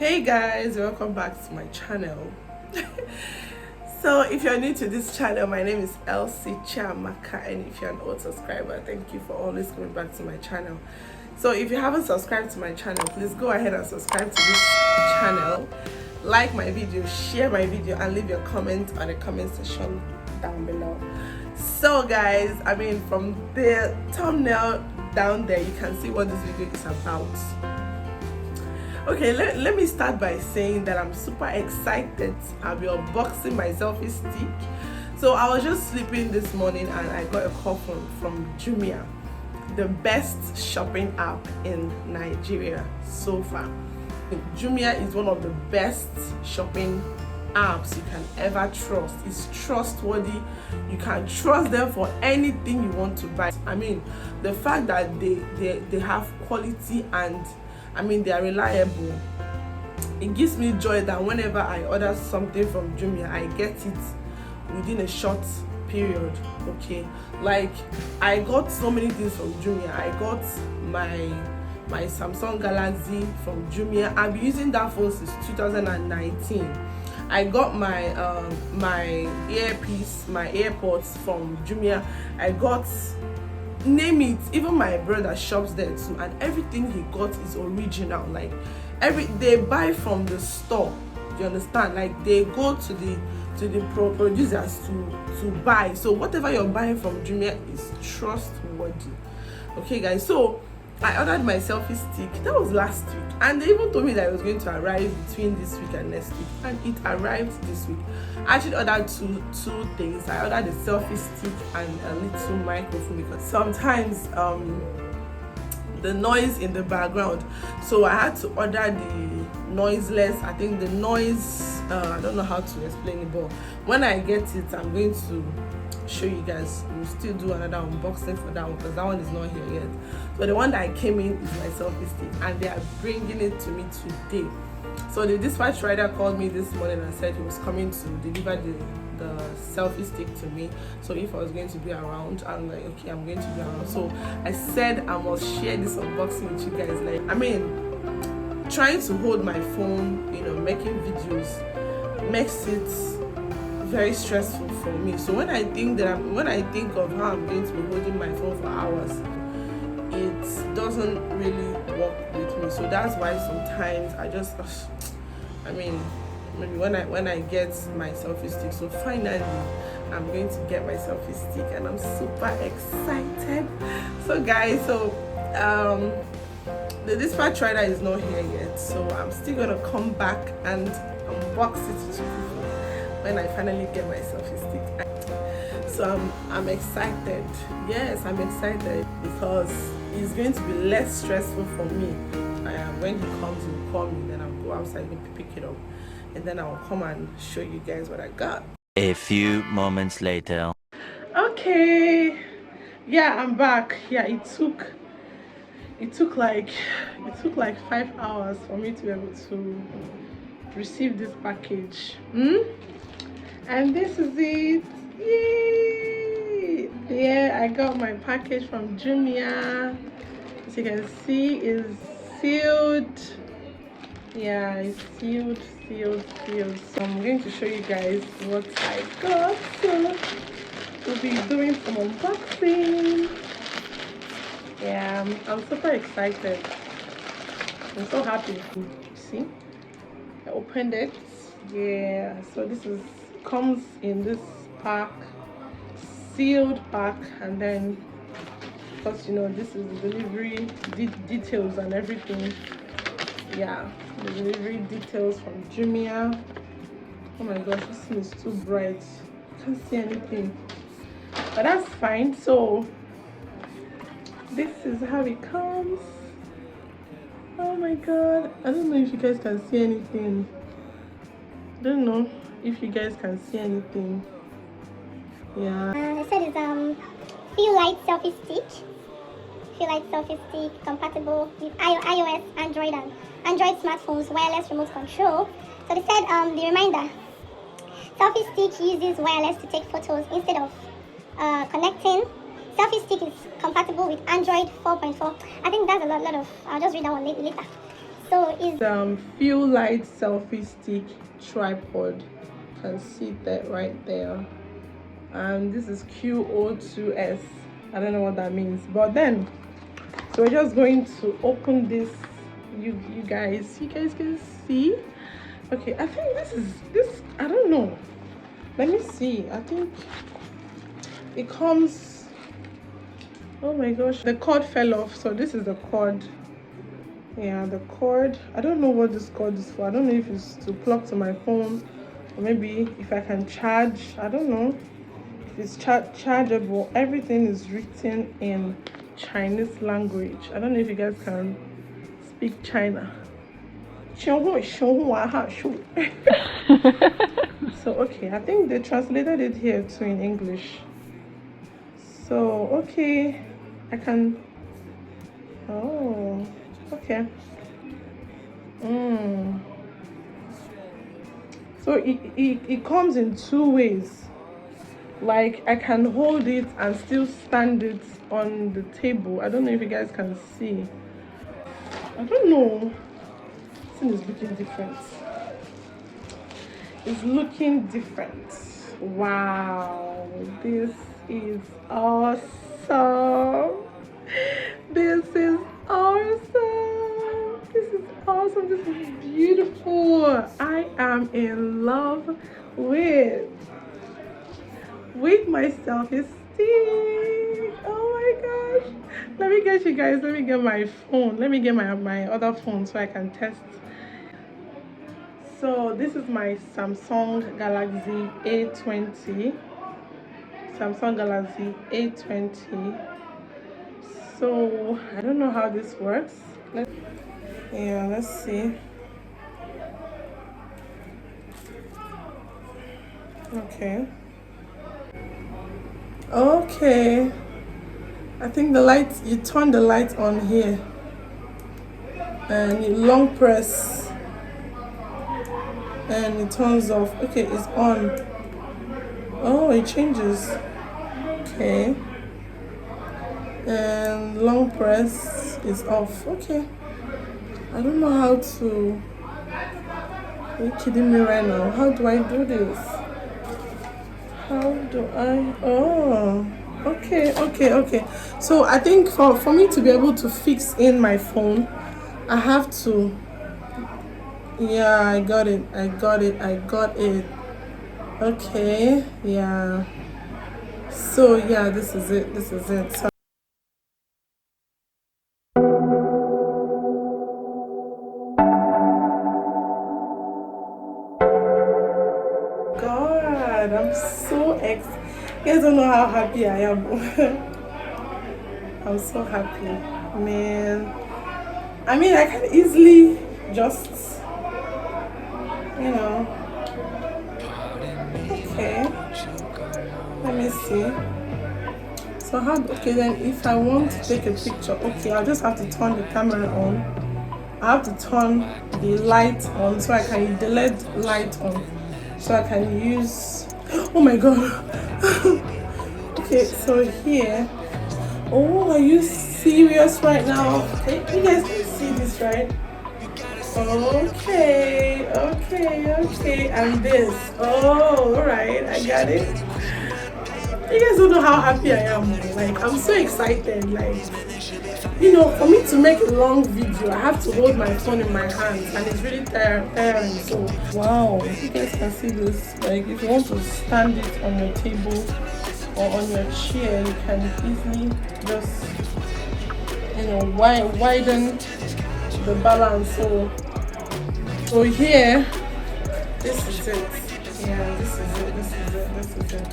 Hey guys, welcome back to my channel. So if you're new to this channel, my name is Elsie Chiamaka, and if you're an old subscriber, thank you for always coming back to my channel. So if you haven't subscribed to my channel, please go ahead and subscribe to this channel, like my video, share my video, and leave your comment on the comment section down below. So guys, from the thumbnail down there, you can see what this video is about. Okay, let me start by saying that I'm super excited. I'll be unboxing my selfie stick. So I was just sleeping this morning and I got a call from Jumia, the best shopping app in Nigeria so far. Jumia is one of the best shopping apps you can ever trust. It's trustworthy. You can trust them for anything you want to buy. The fact that they have quality and they are reliable, it gives me joy that whenever I order something from Jumia, I get it within a short period. Okay, like I got so many things from Jumia. I got my Samsung Galaxy from Jumia. I've been using that phone since 2019. I got my earpiece, my AirPods from Jumia. I got, name it, even my brother shops there too, and everything he got is original. Like they buy from the store, you understand? Like they go to the producers to buy. So whatever you're buying from Jumia is trustworthy. Okay guys, so I ordered my selfie stick. That was last week, and they even told me that it was going to arrive between this week and next week, and it arrived this week. I actually ordered two things. I ordered a selfie stick and a little microphone because sometimes the noise in the background, so I had to order the noiseless. I think the noise, I don't know how to explain it, but when I get it, I'm going to show you guys. We'll still do another unboxing for that one because that one is not here yet. So the one that I came in is my selfie stick, and they are bringing it to me today. So the dispatch rider called me this morning and said he was coming to deliver the selfie stick to me. So if I was going to be around, I'm like, okay, I'm going to be around. So I said I must share this unboxing with you guys. Like, trying to hold my phone, making videos makes it very stressful for me. So when I think of how I'm going to be holding my phone for hours, it doesn't really work with me. So that's why sometimes I just maybe when I get my selfie stick. So finally I'm going to get my selfie stick and I'm super excited. So guys, the dispatch rider is not here yet, so I'm still gonna come back and unbox it to you when I finally get my selfie stick. So I'm excited. Yes, I'm excited because it's going to be less stressful for me. When he comes, he'll call me, then I'll go outside and pick it up, and then I'll come and show you guys what I got. A few moments later. Okay, yeah, I'm back. Yeah, it took like 5 hours for me to be able to receive this package. And this is it. Yay! Yeah, I got my package from Jumia. As you can see, it's sealed. Yeah, it's sealed. So I'm going to show you guys what I got. So we'll be doing some unboxing. Yeah, I'm super excited. I'm so happy. See, I opened it. Yeah, so this comes in this pack, sealed pack, and then because this is the delivery details and everything. Yeah, the delivery details from Jumia. Oh my gosh, this thing is too bright, I can't see anything, but that's fine. So this is how it comes. Oh my god, I don't know if you guys can see anything. Yeah. It said it's Feel Light selfie stick compatible with iOS, Android, and Android smartphones, wireless remote control. So they said the reminder: selfie stick uses wireless to take photos instead of connecting. Selfie stick is compatible with Android 4.4. I think that's a lot of. I'll just read that one later. So is Few light selfie stick tripod. You can see that right there. And this is QO2S. I don't know what that means, but then so we're just going to open this. You guys can see. Okay, I think this I don't know, let me see. I think it comes, oh my gosh, the cord fell off. So this is the cord. Yeah, the cord, I don't know what this cord is for. I don't know if it's to plug to my phone, or maybe if I can charge. I don't know if it's chargeable. Everything is written in Chinese language. I don't know if you guys can speak China. So okay, I think they translated it here too in English. So okay, I can, oh okay. So it comes in two ways. Like I can hold it and still stand it on the table. I don't know if you guys can see. I don't know. This thing is looking different. It's looking different. Wow, this is awesome. This is awesome. This is awesome. This is beautiful. I am in love with my self-esteem. Oh my gosh. Let me get you guys, let me get my phone. Let me get my other phone so I can test. So this is my Samsung Galaxy A20. Samsung Galaxy A20. So I don't know how this works. Let's see. Okay, I think the light, you turn the light on here and you long press and it turns off. Okay, it's on. Oh, it changes. Okay, and long press is off. Okay, I don't know how to. Are you kidding me right now? How do I do this? How do I? Oh, okay. So I think for me to be able to fix in my phone, I have to. Yeah, I got it. Okay, yeah. So yeah, this is it. So God, I'm so you guys don't know how happy I am. I'm so happy, man. I mean, I can easily just, you know. Okay, let me see. So how? Okay, then if I want to take a picture, okay, I'll just have to turn the camera on. I have to turn the light on, so I can the LED light on, so I can use. Oh my God. Okay, so here. Oh, are you serious right now? Okay, you guys can see this, right? Okay, and this. Oh, alright, I got it. You guys don't know how happy I am. Like, I'm so excited. Like, you know, for me to make a long video, I have to hold my phone in my hands, and it's really tiring. So, wow, you guys can see this. Like, if you want to stand it on your table or on your chair, you can easily just, you know, widen the balance. So here, this is it. Yeah, this is it.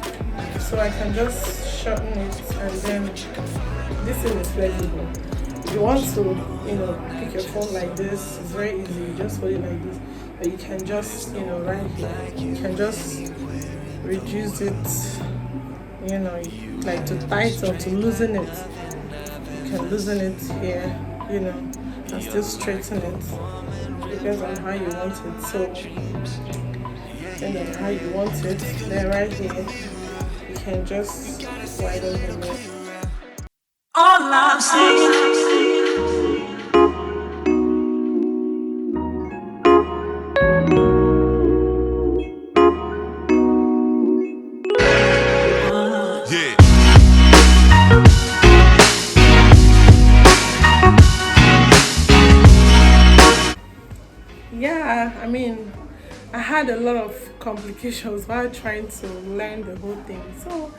So I can just shorten it, and then this thing is flexible. If you want to, you know, pick your phone like this, it's very easy. You just hold it like this, but you can just, you know, right here, you can just reduce it, you know, like to tighten or to loosen it. You can loosen it here, you know, and still straighten it. Depends on how you want it. So, depending on how you want it, then right here, you can just widen the neck. All I'm saying. yeah, I mean, I had a lot of complications while trying to learn the whole thing. So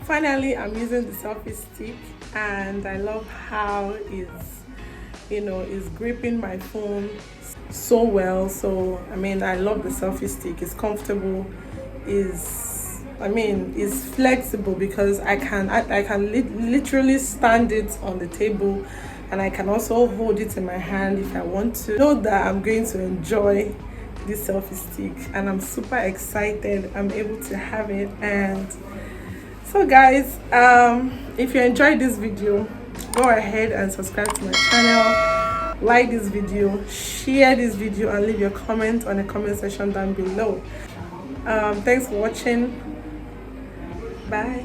finally, I'm using the selfie stick, and I love how it's gripping my phone so well. So I mean, I love the selfie stick. It's comfortable. It's flexible because I can literally stand it on the table, and I can also hold it in my hand if I want to. Know that I'm going to enjoy this selfie stick, and I'm super excited I'm able to have it. And so guys, if you enjoyed this video, go ahead and subscribe to my channel, like this video, share this video, and leave your comment on the comment section down below. Thanks for watching. Bye.